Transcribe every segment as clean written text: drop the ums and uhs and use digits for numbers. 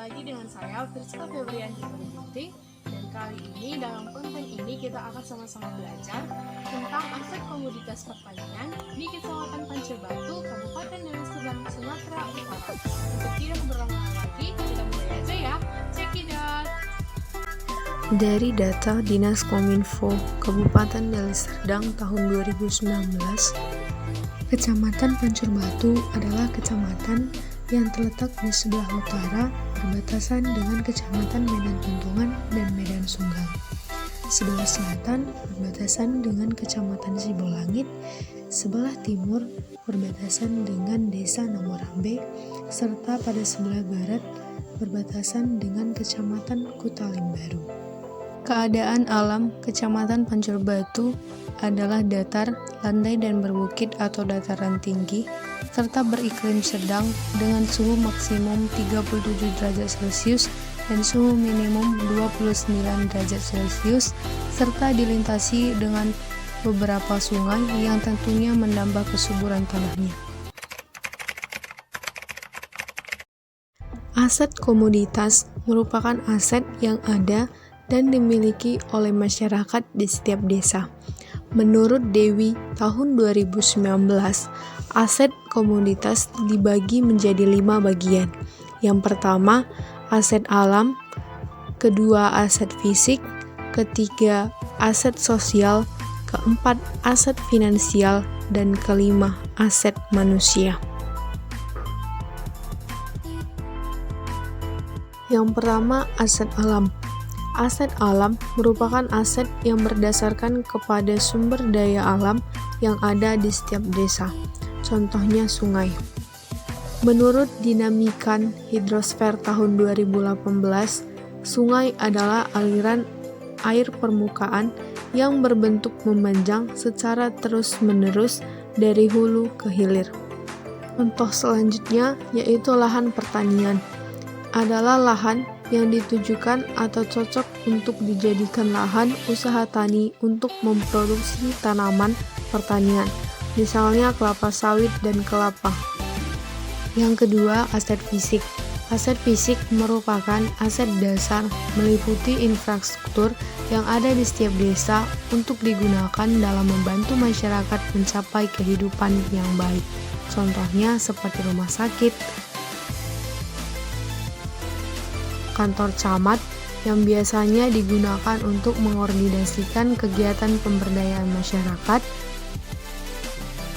lagi dengan saya, Friska Febrianti Putri. Dan kali ini dalam konten ini kita akan sama-sama belajar tentang aset komoditas pertanian di Kecamatan Pancur Batu, Kabupaten Deli Serdang, Sumatera Utara. Untuk tidak berlama-lama lagi, kita mulai aja ya. Check it out. Dari data Dinas Kominfo Kabupaten Deli Serdang tahun 2019, Kecamatan Pancur Batu adalah kecamatan yang terletak di sebelah utara berbatasan dengan Kecamatan Medan Tuntungan dan Medan Sunggal. Sebelah selatan berbatasan dengan Kecamatan Sibolangit, sebelah timur berbatasan dengan Desa Namorambe, serta pada sebelah barat berbatasan dengan Kecamatan Kutalimbaru. Keadaan alam Kecamatan Pancur Batu adalah datar, landai dan berbukit atau dataran tinggi, serta beriklim sedang dengan suhu maksimum 37 derajat Celcius dan suhu minimum 29 derajat Celcius, serta dilintasi dengan beberapa sungai yang tentunya menambah kesuburan tanahnya. Aset komoditas merupakan aset yang ada dan dimiliki oleh masyarakat di setiap desa. Menurut Dewi tahun 2019, aset komoditas dibagi menjadi 5 bagian. Yang pertama, aset alam, kedua aset fisik, ketiga aset sosial, keempat aset finansial, dan kelima aset manusia. Yang pertama, aset alam. Aset alam merupakan aset yang berdasarkan kepada sumber daya alam yang ada di setiap desa. Contohnya sungai. Menurut Dinamikan Hidrosfer tahun 2018, sungai adalah aliran air permukaan yang berbentuk memanjang secara terus-menerus dari hulu ke hilir. Contoh selanjutnya yaitu lahan pertanian. Adalah lahan yang ditujukan atau cocok untuk dijadikan lahan usaha tani untuk memproduksi tanaman pertanian, misalnya kelapa sawit dan kelapa. Yang kedua, aset fisik. Aset fisik merupakan aset dasar meliputi infrastruktur yang ada di setiap desa untuk digunakan dalam membantu masyarakat mencapai kehidupan yang baik. Contohnya seperti rumah sakit, kantor camat yang biasanya digunakan untuk mengkoordinasikan kegiatan pemberdayaan masyarakat,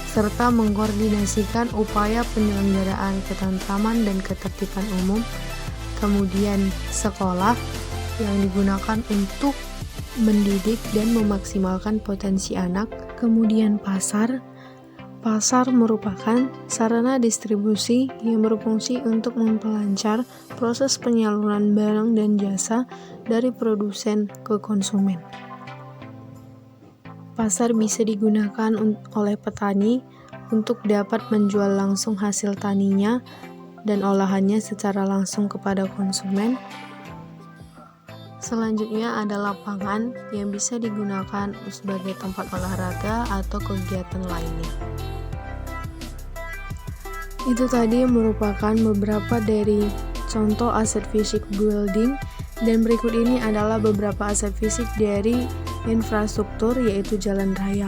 serta mengkoordinasikan upaya penyelenggaraan ketentraman dan ketertiban umum. Kemudian sekolah yang digunakan untuk mendidik dan memaksimalkan potensi anak. Kemudian pasar. Pasar merupakan sarana distribusi yang berfungsi untuk memperlancar proses penyaluran barang dan jasa dari produsen ke konsumen. Pasar bisa digunakan oleh petani untuk dapat menjual langsung hasil taninya dan olahannya secara langsung kepada konsumen. Selanjutnya ada lapangan yang bisa digunakan sebagai tempat olahraga atau kegiatan lainnya. Itu tadi merupakan beberapa dari contoh aset fisik building, dan berikut ini adalah beberapa aset fisik dari infrastruktur, yaitu jalan raya,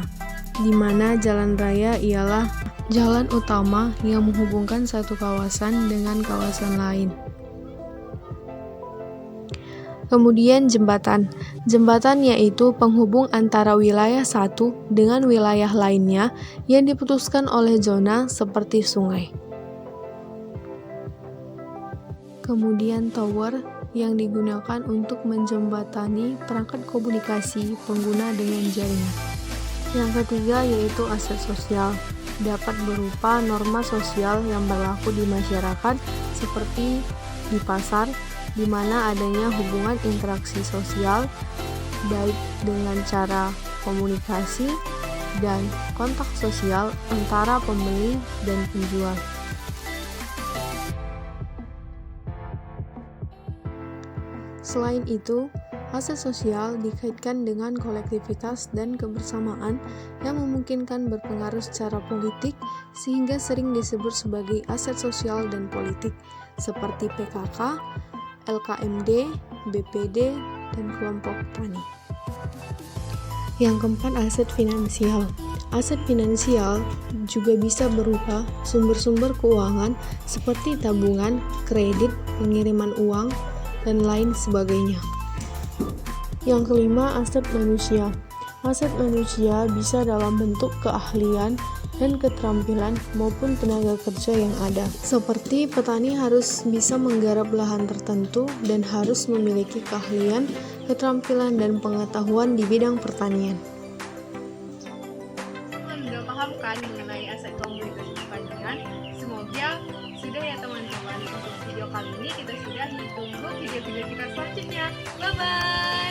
di mana jalan raya ialah jalan utama yang menghubungkan satu kawasan dengan kawasan lain. Kemudian jembatan. Jembatan yaitu penghubung antara wilayah satu dengan wilayah lainnya yang diputuskan oleh zona seperti sungai. Kemudian tower yang digunakan untuk menjembatani perangkat komunikasi pengguna dengan jaringan. Yang ketiga yaitu aset sosial, dapat berupa norma sosial yang berlaku di masyarakat seperti di pasar, di mana adanya hubungan interaksi sosial baik dengan cara komunikasi dan kontak sosial antara pembeli dan penjual. Selain itu, aset sosial dikaitkan dengan kolektivitas dan kebersamaan yang memungkinkan berpengaruh secara politik sehingga sering disebut sebagai aset sosial dan politik, seperti PKK, LKMD, BPD, dan kelompok tani. Yang keempat, aset finansial. Aset finansial juga bisa berupa sumber-sumber keuangan seperti tabungan, kredit, pengiriman uang, dan lain sebagainya. Yang kelima, aset manusia. Aset manusia bisa dalam bentuk keahlian dan keterampilan maupun tenaga kerja yang ada. Seperti petani harus bisa menggarap lahan tertentu dan harus memiliki keahlian, keterampilan, dan pengetahuan di bidang pertanian. Sudah paham kan mengenai aset komoditas pertanian? Semoga sudah ya teman-teman. Untuk video kali ini kita sudah, tunggu video-video kita selanjutnya. Bye-bye!